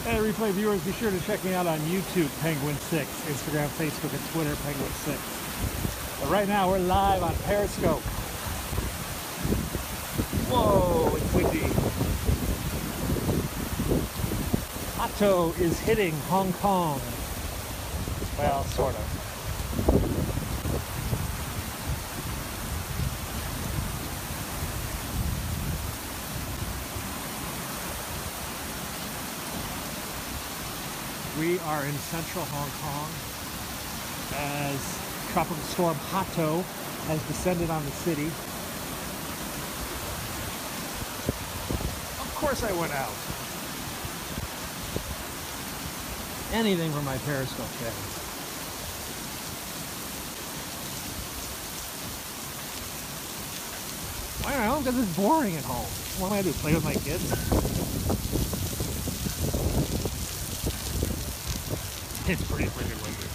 Hey, replay viewers, be sure to check me out on YouTube, Penguin6, Instagram, Facebook, and Twitter, Penguin6. But right now, we're live on Periscope. Whoa, it's windy. HATO is hitting Hong Kong. Well, sort of. We are in central Hong Kong as tropical storm HATO has descended on the city. Of course I went out. Anything for my Periscope fans. Why not? Because it's boring at home. What am I going to do? Play with my kids? It's pretty freaking windy.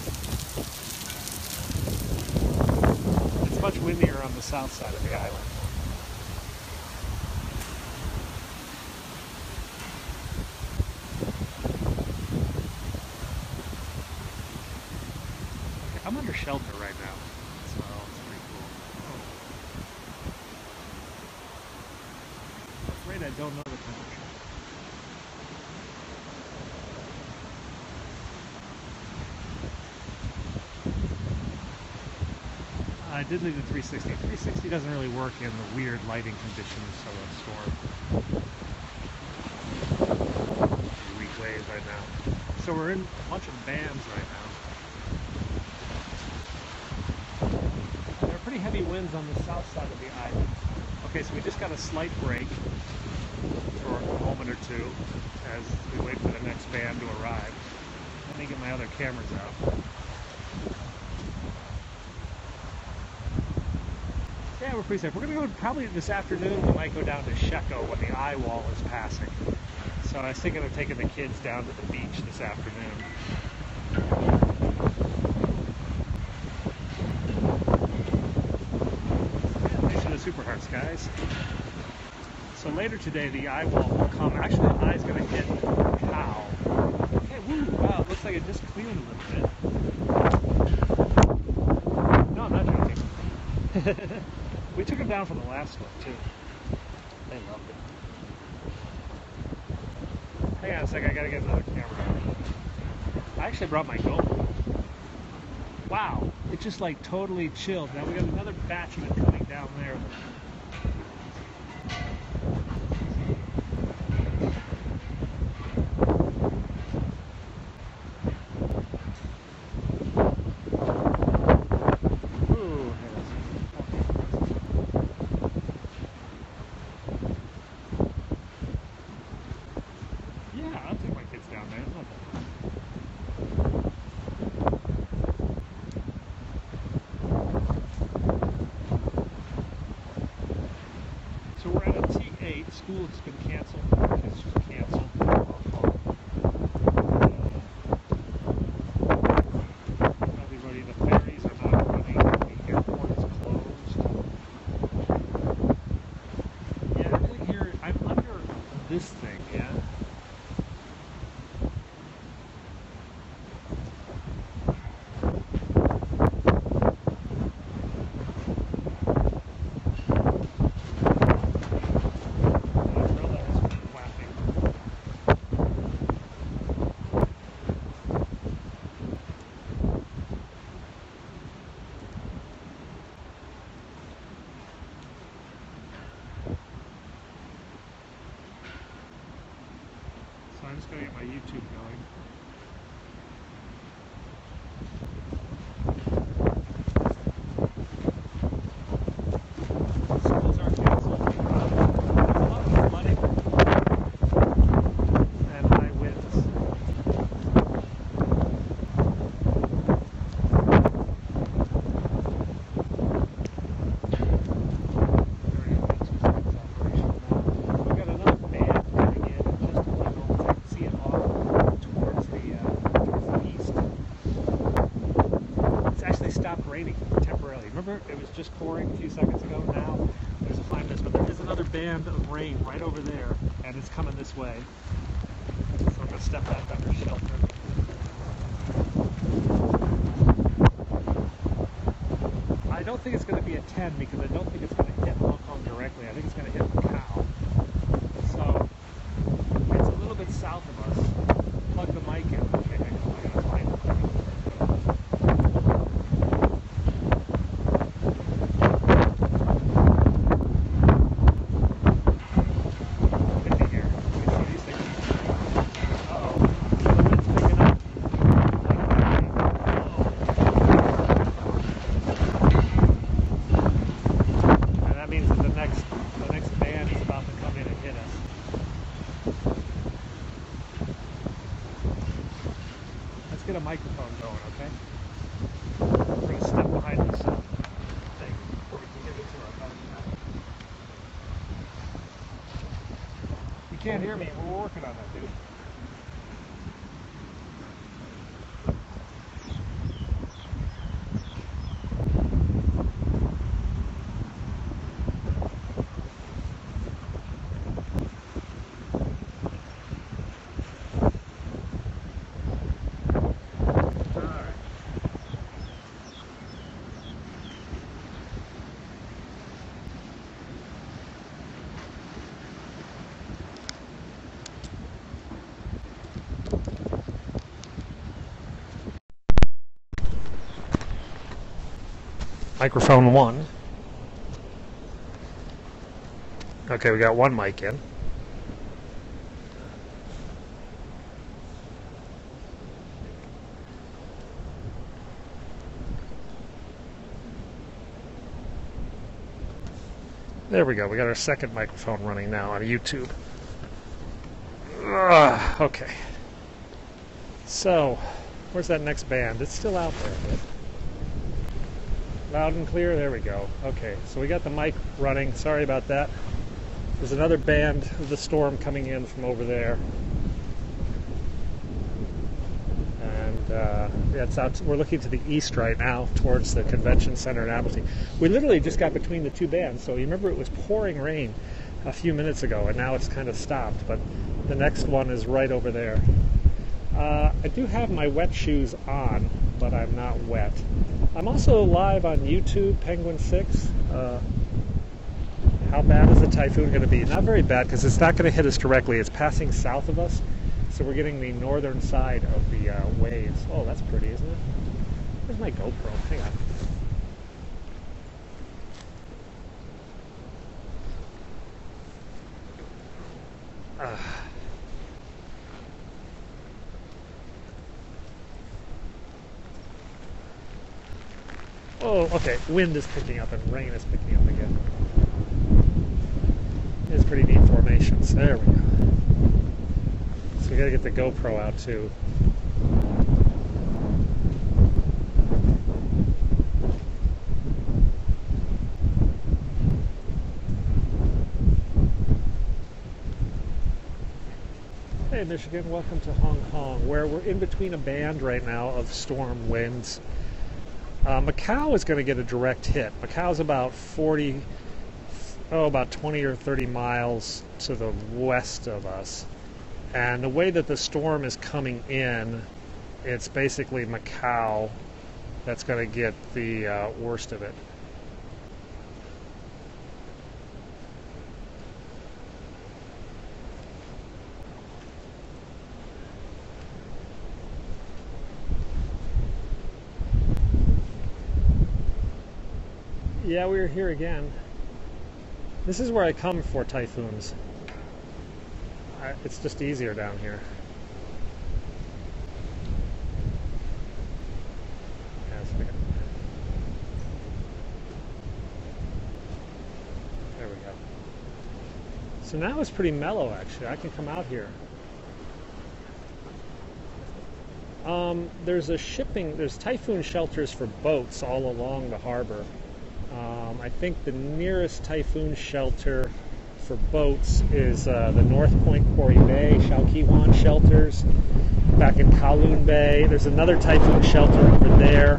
It's much windier on the south side of the island. Okay, I'm under shelter right now, so it's pretty cool. I'm afraid I don't know the temperature. I did leave the 360. 360 doesn't really work in the weird lighting conditions of a storm. Weak waves right now. So we're in a bunch of bands right now. There are pretty heavy winds on the south side of the island. Okay, so we just got a slight break for a moment or two as we wait for the next band to arrive. Let me get my other cameras out. Yeah, we're pretty safe. We're going to go probably this afternoon. We might go down to Sheko when the eye wall is passing. So I was thinking of taking the kids down to the beach this afternoon. Yeah, thanks for the Super Hearts, guys. So later today, the eye wall will come. Actually, the eye's going to hit Cow. Okay, woo! Wow, it looks like it just cleared a little bit. No, I'm not joking. We took them down for the last one, too. They loved it. Hang on a second, I gotta get another camera. I actually brought my GoPro. Wow, it just like totally chilled. Now we got another batch of it coming down there. So we're at a T8. School has been canceled. It's just canceled. Everybody, the ferries are not running. The airport is closed. Yeah, everything here, I'm under this thing, yeah. I'm just going to get my YouTube going. Schools are canceled. A lot of flooding and high winds. We got another band coming in just to see it off towards the east. It's actually stopped raining temporarily. Remember, it was just pouring a few seconds ago. Now there's a fine mist, but there is another band of rain right over there, and it's coming this way. So I'm to step back under shelter. I don't think it's going to be a 10 because I don't think it's going to hit Hong Kong directly. I think it's going to hit Macau. So it's a little bit south of us. Plug the mic in. Okay, hang on. I gotta find it. Get a microphone going, okay? We're going to step behind this thing before we can give it to our buddy. You can't hear me. We're working on that, dude. Microphone 1. Okay, we got one mic in. There we go. We got our second microphone running now on YouTube. Okay. So, where's that next band? It's still out there, but loud and clear. There we go. Okay, so we got the mic running. Sorry about that. There's another band of the storm coming in from over there. And yeah, it's out. We're looking to the east right now towards the convention center in Admiralty. We literally just got between the two bands. So you remember it was pouring rain a few minutes ago, and now it's kind of stopped. But the next one is right over there. I do have my wet shoes on, but I'm not wet. I'm also live on YouTube, Penguin 6. How bad is the typhoon going to be? Not very bad, because it's not going to hit us directly. It's passing south of us, so we're getting the northern side of the waves. Oh, that's pretty, isn't it? Where's my GoPro? Hang on. Oh, okay. Wind is picking up and rain is picking up again. It's pretty neat formations. There we go. So we gotta get the GoPro out too. Hey Michigan, welcome to Hong Kong, where we're in between a band right now of storm winds. Macau is going to get a direct hit. Macau's about 20 or 30 miles to the west of us. And the way that the storm is coming in, it's basically Macau that's going to get the worst of it. Yeah, we were here again. This is where I come for typhoons. It's just easier down here. There we go. So now it's pretty mellow, actually. I can come out here. There's typhoon shelters for boats all along the harbor. I think the nearest typhoon shelter for boats is the North Point Quarry Bay, Shao Ki Wan shelters. Back in Kowloon Bay, there's another typhoon shelter over there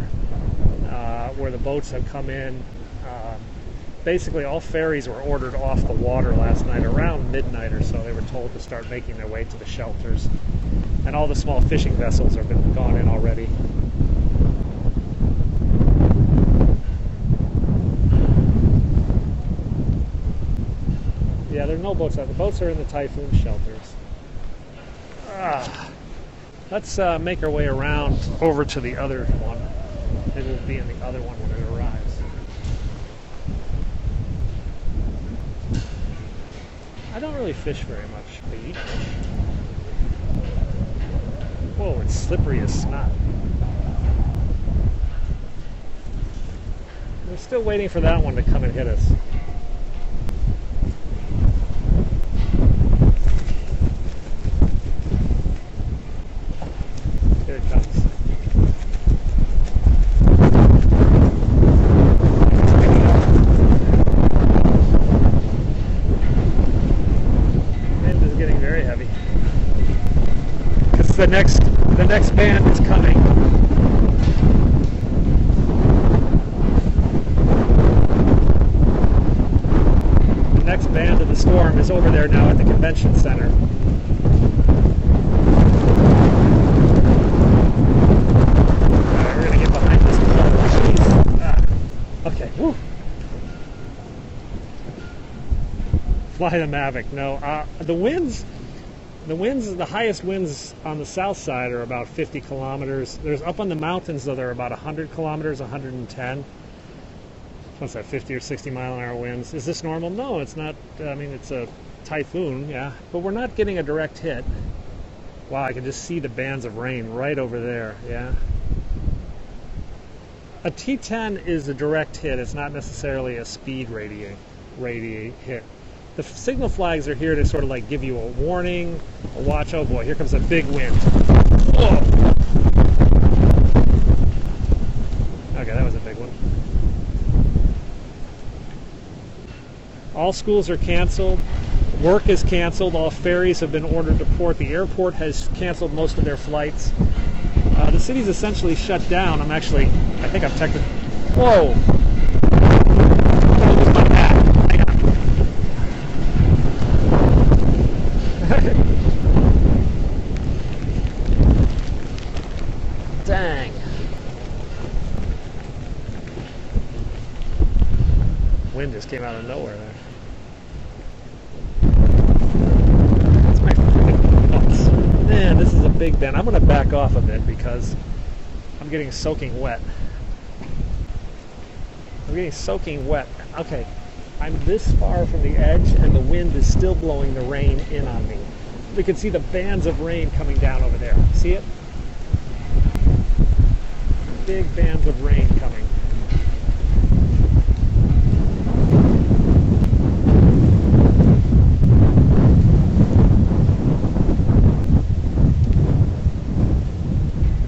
where the boats have come in. basically all ferries were ordered off the water last night around midnight or so. They were told to start making their way to the shelters. And all the small fishing vessels have been gone in already. Yeah, there are no boats out. The boats are in the Typhoon shelters. Let's make our way around over to the other one. Maybe we'll be in the other one when it arrives. I don't really fish very much. I eat fish. Whoa, it's slippery as snot. We're still waiting for that one to come and hit us. Here it comes. Wind is getting very heavy. Because the next band is coming. The next band of the storm is over there now at the convention center. We're going to get behind this pole. Okay. Woo. Fly the Mavic. No. The highest winds on the south side are about 50 kilometers. There's up on the mountains, though, they're about 100 kilometers, 110. What's that, 50 or 60 mile an hour winds? Is this normal? No, it's not. I mean, it's a typhoon, yeah. But we're not getting a direct hit. Wow, I can just see the bands of rain right over there, yeah. A T10 is a direct hit. It's not necessarily a speed radiate hit. The signal flags are here to sort of like give you a warning, a watch. Oh boy, here comes a big wind. Whoa! Okay, that was a big one. All schools are canceled. Work is canceled. All ferries have been ordered to port. The airport has canceled most of their flights. The city's essentially shut down. I think I'm technically... Whoa! That was my hat. Hang on. Dang. Wind just came out of nowhere there. That's my nuts. Man, this is a big bend. I'm going to back off a bit because I'm getting soaking wet. I'm getting soaking wet. Okay, I'm this far from the edge and the wind is still blowing the rain in on me. We can see the bands of rain coming down over there. See it? Big bands of rain coming.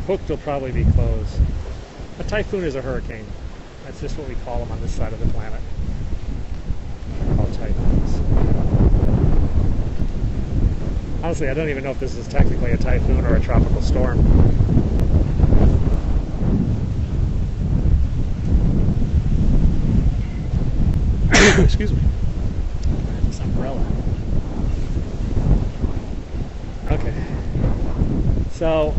Hooked will probably be closed. A typhoon is a hurricane. That's just what we call them on this side of the planet. They're called typhoons. Honestly, I don't even know if this is technically a typhoon or a tropical storm. Excuse me. This umbrella. Okay. So,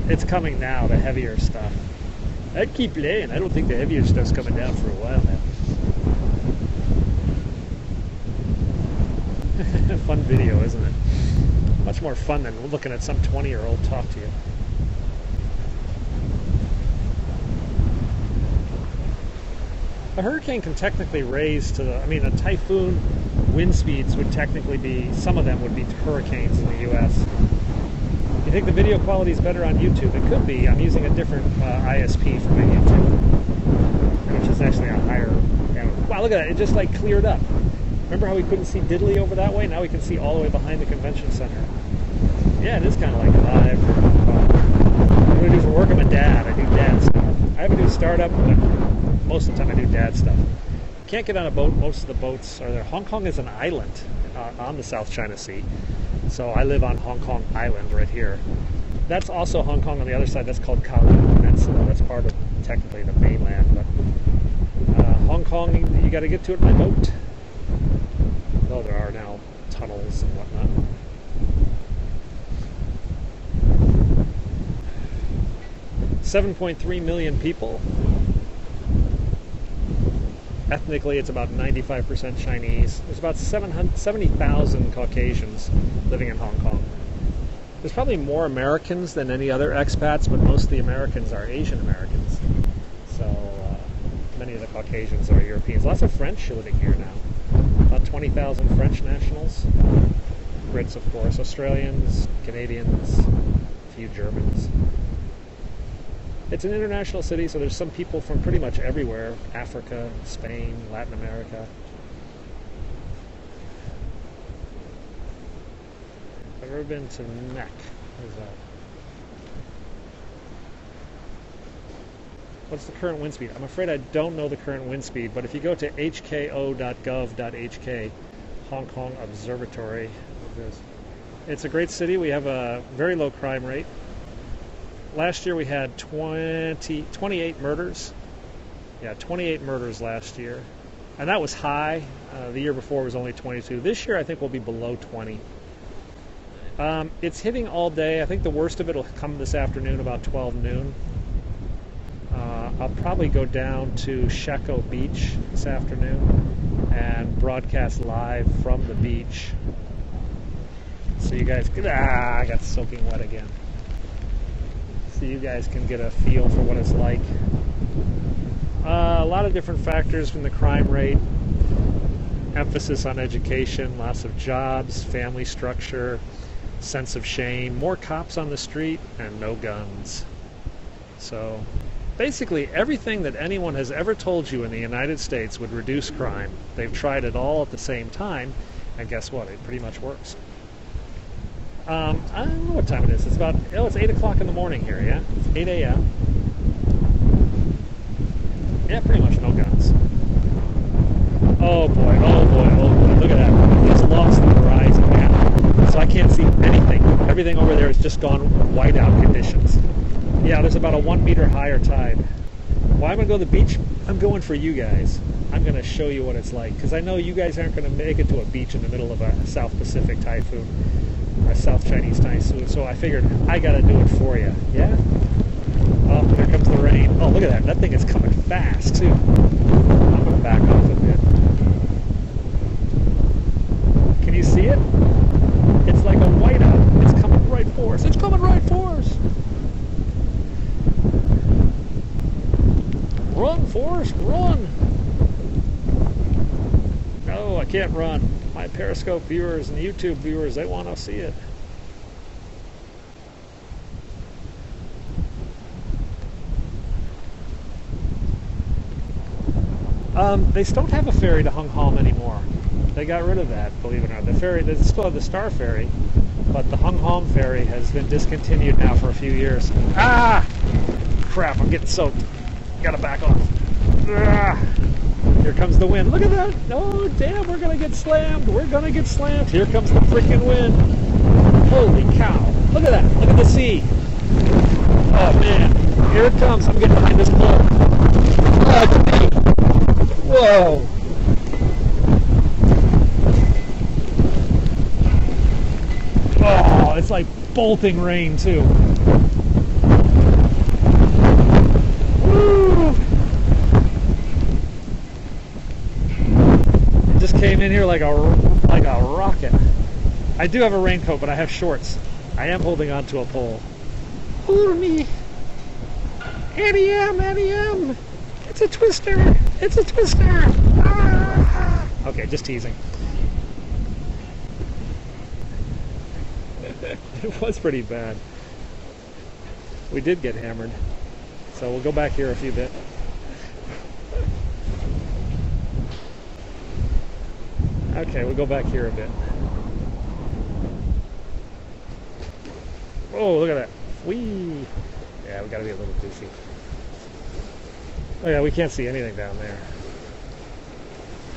it's coming now, the heavier stuff. I'd keep playing. I don't think the heavier stuff's coming down for a while now. Fun video, isn't it? Much more fun than looking at some 20-year-old talk to you. A hurricane can technically raise to the, a typhoon wind speeds would technically be, some of them would be hurricanes in the U.S. You think the video quality is better on YouTube? It could be. I'm using a different ISP for my YouTube, which is actually a higher bandwidth. Wow, look at that. It just like cleared up. Remember how we couldn't see diddly over that way? Now we can see all the way behind the convention center. Yeah, it is kind of like alive. What do I do for work? I'm a dad. I do dad stuff. I have a new startup, but most of the time I do dad stuff. Can't get on a boat. Most of the boats are there. Hong Kong is an island on the South China Sea. So I live on Hong Kong Island right here. That's also Hong Kong on the other side. That's called Kowloon Peninsula. That's part of technically the mainland. But Hong Kong, you got to get to it by boat. Though there are now tunnels and whatnot. $7.3 million people. Ethnically, it's about 95% Chinese. There's about 70,000 Caucasians living in Hong Kong. There's probably more Americans than any other expats, but most of the Americans are Asian Americans. So many of the Caucasians are Europeans. Lots of French living here now. About 20,000 French nationals. Brits, of course. Australians, Canadians, a few Germans. It's an international city, so there's some people from pretty much everywhere. Africa, Spain, Latin America. I've ever been to Nek. Where's that? What's the current wind speed? I'm afraid I don't know the current wind speed, but if you go to hko.gov.hk, Hong Kong Observatory, it's a great city. We have a very low crime rate. Last year we had 28 murders. Yeah, 28 murders last year. And that was high. The year before was only 22. This year I think we'll be below 20. It's hitting all day. I think the worst of it will come this afternoon about 12 noon. I'll probably go down to Sheko Beach this afternoon and broadcast live from the beach. So you guys can... I got soaking wet again. So you guys can get a feel for what it's like. A lot of different factors from the crime rate, emphasis on education, lots of jobs, family structure, sense of shame, more cops on the street, and no guns. So basically everything that anyone has ever told you in the United States would reduce crime, they've tried it all at the same time, and guess what? It pretty much works. I don't know what time it is. It's about, it's 8 o'clock in the morning here, yeah? It's 8 a.m. Yeah, pretty much no guns. Oh boy, oh boy, oh boy. Look at that. It's lost the horizon, man. So I can't see anything. Everything over there has just gone whiteout conditions. Yeah, there's about a 1 meter higher tide. Why am I going to go to the beach? I'm going for you guys. I'm going to show you what it's like. Because I know you guys aren't going to make it to a beach in the middle of a South Pacific typhoon. A South Chinese typhoon, so I figured I gotta do it for you. Yeah? Oh, here comes the rain. Oh, look at that. That thing is coming fast, too. I'm gonna back off a bit. Can you see it? It's like a whiteout. It's coming right for us. It's coming right for us. Run, Forrest, run! No, I can't run. My Periscope viewers and YouTube viewers, they want to see it. They don't have a ferry to Hung Hom anymore. They got rid of that, believe it or not. The ferry, they still have the Star Ferry, but the Hung Hom ferry has been discontinued now for a few years. Ah! Crap, I'm getting soaked. Gotta back off. Ah! Here comes the wind. Look at that. Oh, damn, we're going to get slammed. We're going to get slammed. Here comes the freaking wind. Holy cow. Look at that. Look at the sea. Oh, man. Here it comes. I'm getting behind this pole. Whoa. Oh, it's like bolting rain, too. Woo. Just came in here like a rocket. I do have a raincoat, but I have shorts. I am holding on to a pole. Hold me. Annie M. It's a twister. It's a twister. Ah. Okay, just teasing. It was pretty bad. We did get hammered. So we'll go back here a few bit. Okay, we'll go back here a bit. Oh, look at that. Whee! Yeah, we gotta be a little goofy. Oh yeah, we can't see anything down there.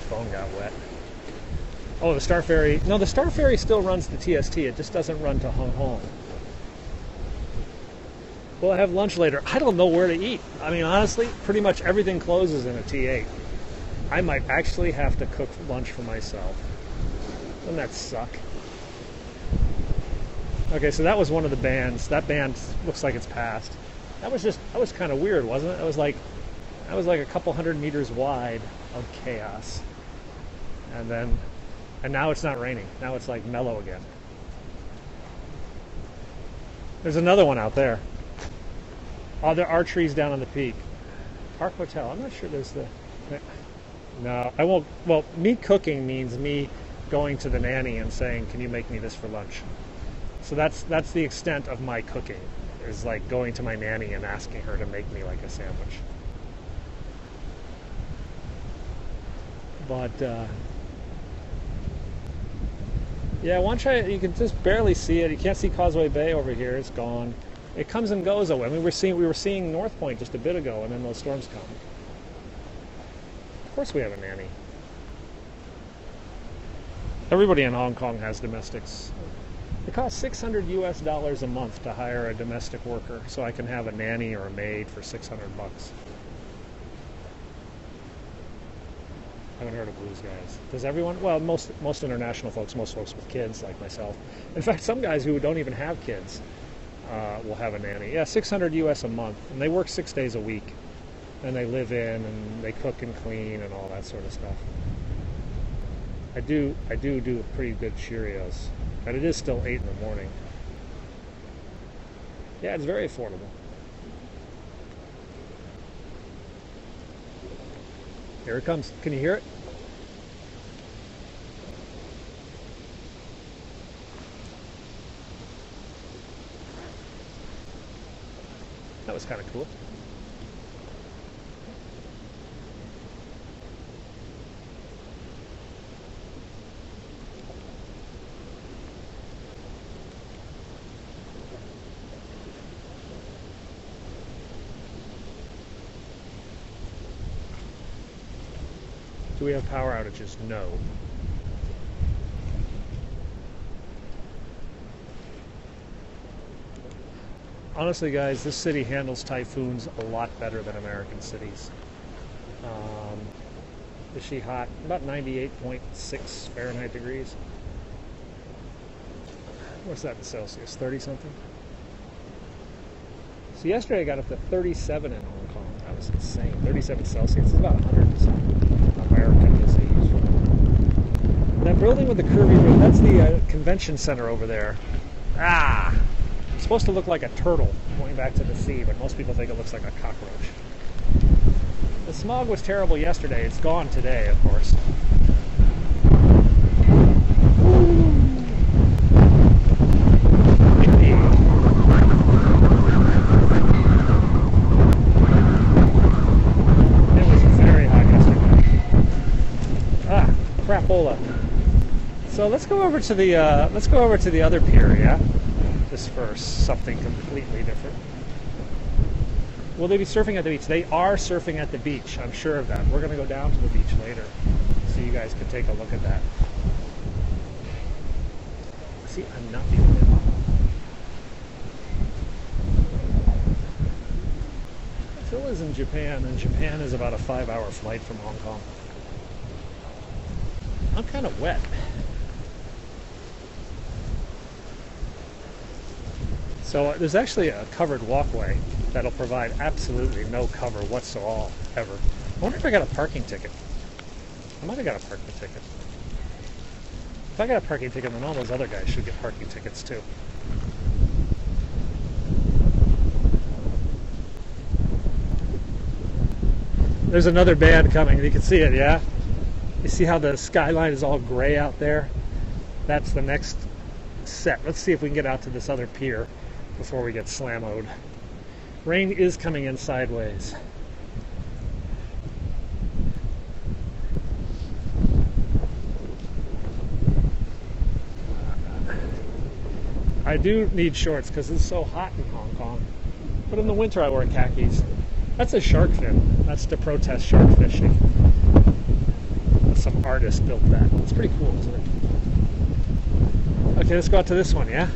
Phone got wet. Oh, the Star Ferry. No, the Star Ferry still runs to TST. It just doesn't run to Hung Hom. We'll have lunch later. I don't know where to eat. I mean, honestly, pretty much everything closes in a T8. I might actually have to cook lunch for myself. Doesn't that suck? Okay, so that was one of the bands. That band looks like it's passed. That was kind of weird, wasn't it? That was like a couple hundred meters wide of chaos. And now it's not raining. Now it's like mellow again. There's another one out there. Oh, there are trees down on the peak. Park Hotel. I'm not sure there's the... No, I won't. Well, me cooking means me going to the nanny and saying, can you make me this for lunch? So that's the extent of my cooking, is like going to my nanny and asking her to make me like a sandwich. But yeah, you can just barely see it. You can't see Causeway Bay over here. It's gone. It comes and goes away. I mean, we were seeing North Point just a bit ago, and then those storms come. Of course we have a nanny. Everybody in Hong Kong has domestics. It costs $600 a month to hire a domestic worker, so I can have a nanny or a maid for $600. I haven't heard of Blues guys. Does everyone? Well, most international folks, most folks with kids like myself. In fact, some guys who don't even have kids will have a nanny. Yeah, $600 a month, and they work 6 days a week, and they live in and they cook and clean and all that sort of stuff. I do pretty good Cheerios, but it is still 8 in the morning. Yeah, it's very affordable. Here it comes. Can you hear it? That was kind of cool. Do we have power outages? No. Honestly, guys, this city handles typhoons a lot better than American cities. Is she hot? About 98.6 Fahrenheit degrees. What's that in Celsius? 30 something? So yesterday I got up to 37 in Hong Kong. That was insane. 37 Celsius. It's about 100 something American disease. That building with the curvy roof, that's the convention center over there. Ah! It's supposed to look like a turtle going back to the sea, but most people think it looks like a cockroach. The smog was terrible yesterday. It's gone today, of course. Crapola. So let's go over to the other pier, yeah? Just for something completely different. Will they be surfing at the beach? They are surfing at the beach. I'm sure of that. We're going to go down to the beach later, so you guys can take a look at that. See, I'm not the only one. Phil is in Japan, and Japan is about a 5-hour flight from Hong Kong. I'm kind of wet. So there's actually a covered walkway that'll provide absolutely no cover whatsoever. I wonder if I got a parking ticket. I might have got a parking ticket. If I got a parking ticket, then all those other guys should get parking tickets too. There's another band coming. You can see it, yeah? You see how the skyline is all gray out there? That's the next set. Let's see if we can get out to this other pier before we get slammoed. Rain is coming in sideways. I do need shorts because it's so hot in Hong Kong. But in the winter I wear khakis. That's a shark fin. That's to protest shark fishing. Some artist built that. It's pretty cool, isn't it? Okay, let's go out to this one, yeah?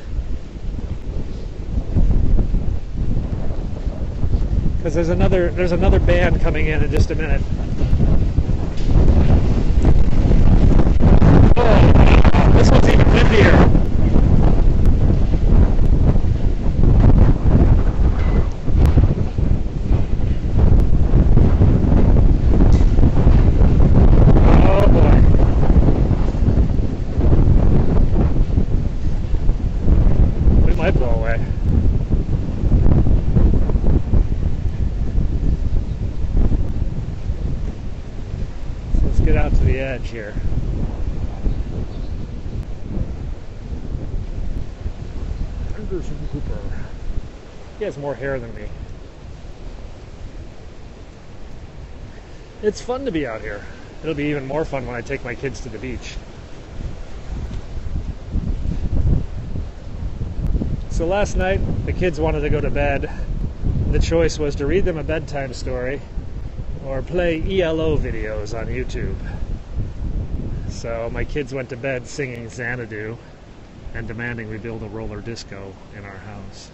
Because there's another band coming in just a minute. might blow away. So let's get out to the edge here. Anderson Cooper. He has more hair than me. It's fun to be out here. It'll be even more fun when I take my kids to the beach. So last night, the kids wanted to go to bed. The choice was to read them a bedtime story or play ELO videos on YouTube. So my kids went to bed singing Xanadu and demanding we build a roller disco in our house.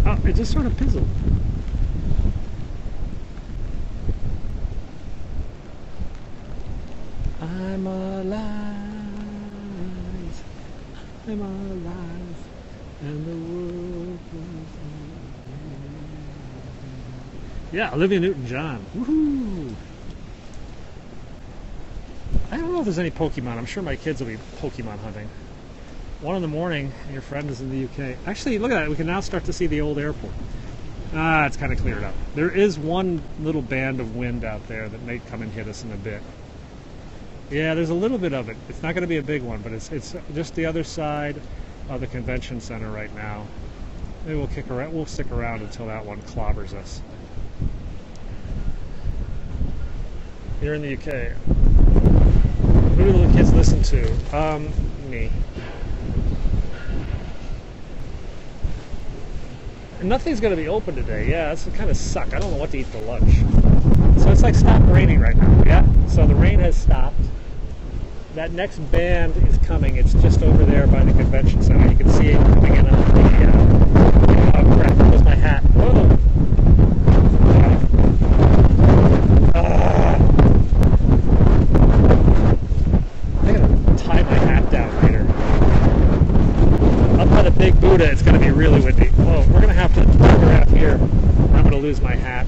Oh, it just sort of pizzled. I'm alive, I'm alive, and the world goes on. Yeah, Olivia Newton-John. Woohoo! I don't know if there's any Pokemon. I'm sure my kids will be Pokemon hunting. 1 in the morning, and your friend is in the UK. Actually, look at that. We can now start to see the old airport. Ah, it's kind of cleared up. There is one little band of wind out there that may come and hit us in a bit. Yeah, there's a little bit of it. It's not going to be a big one, but it's just the other side of the convention center right now. Maybe we'll stick around until that one clobbers us. You're in the UK. Who do the kids listen to? Me. And nothing's going to be open today. Yeah, that's kind of suck. I don't know what to eat for lunch. So it's like stopped raining right now. Yeah. So the rain has stopped. That next band is coming. It's just over there by the convention center. You can see it coming in on the. Oh crap! Where's my hat? Whoa! I gotta tie my hat down later. Up by the Big Buddha, it's gonna be really windy. Whoa! We're gonna have to turn around here. I'm gonna lose my hat.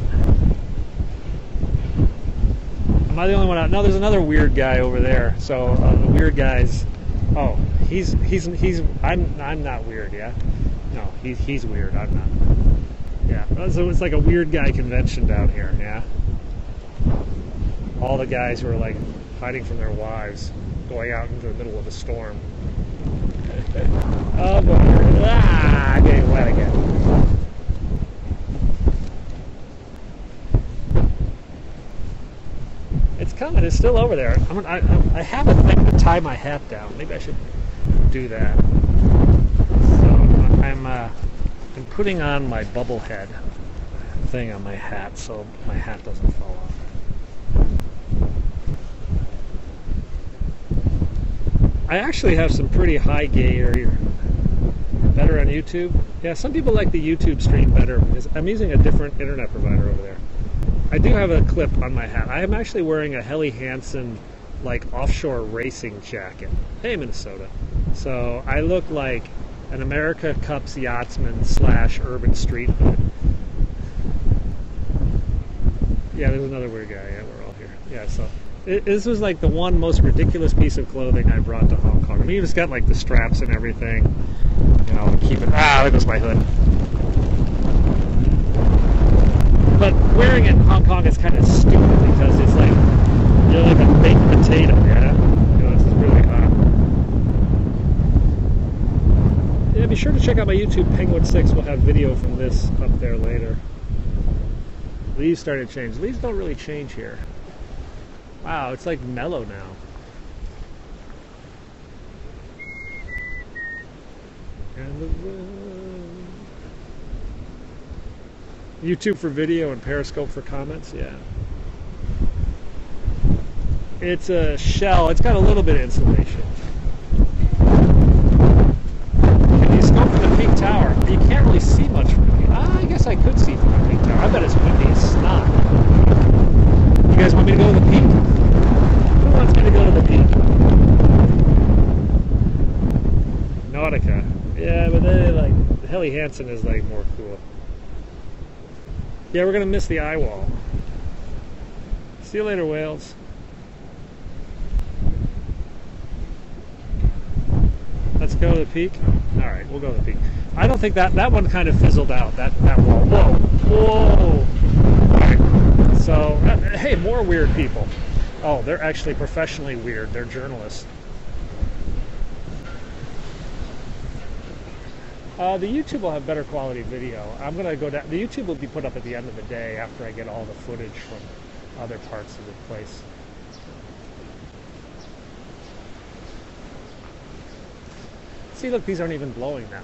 Am I the only one out? No, there's another weird guy over there. So the weird guys. Oh, he's. I'm not weird, yeah. No, he's weird. I'm not. Yeah. So it's like a weird guy convention down here, yeah. All the guys who are like hiding from their wives, going out into the middle of a storm. Oh boy! Ah, getting wet again. It's coming. It's still over there. I have a thing to tie my hat down. Maybe I should do that. So I'm putting on my bubble head thing on my hat so my hat doesn't fall off. I actually have some pretty high gear. Better on YouTube. Yeah, some people like the YouTube stream better because I'm using a different internet provider over there. I do have a clip on my hat. I am actually wearing a Helly Hansen like offshore racing jacket. Hey, Minnesota. So I look like an America Cups yachtsman / urban street hood. Yeah, there's another weird guy. Yeah, we're all here. Yeah, so this was like the one most ridiculous piece of clothing I brought to Hong Kong. I mean, it's got like the straps and everything. You know, keep it. Ah, there goes my hood. But wearing it in Hong Kong is kind of stupid because it's like you're like a baked potato, yeah? You know, it's really hot. Yeah, be sure to check out my YouTube Penguin 6. We'll have video from this up there later. Leaves started to change. Leaves don't really change here. Wow, it's like mellow now. And YouTube for video and Periscope for comments, yeah. It's a shell. It's got a little bit of insulation. Can you scope from the peak tower? You can't really see much from the peak. I guess I could see from the peak tower. I bet it's windy as snot. You guys want me to go to the peak? Who wants me to go to the peak? Nautica. Yeah, but they like Helly Hansen is like more cool. Yeah, we're gonna miss the eye wall. See you later, whales. Let's go to the peak. All right, we'll go to the peak. I don't think that one kind of fizzled out. That wall. Whoa, whoa. All right. So, hey, more weird people. Oh, they're actually professionally weird. They're journalists. The YouTube will have better quality video. I'm gonna go down. The YouTube will be put up at the end of the day after I get all the footage from other parts of the place. See, look, these aren't even blowing now.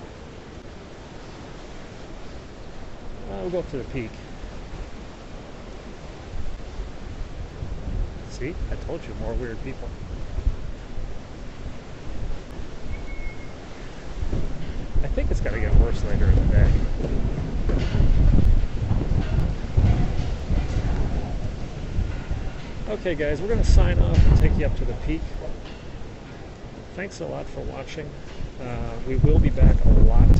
We'll go up to the peak. See, I told you, more weird people. I think it's gonna get worse later in the day. Okay guys, we're gonna sign off and take you up to the peak. Thanks a lot for watching. We will be back a lot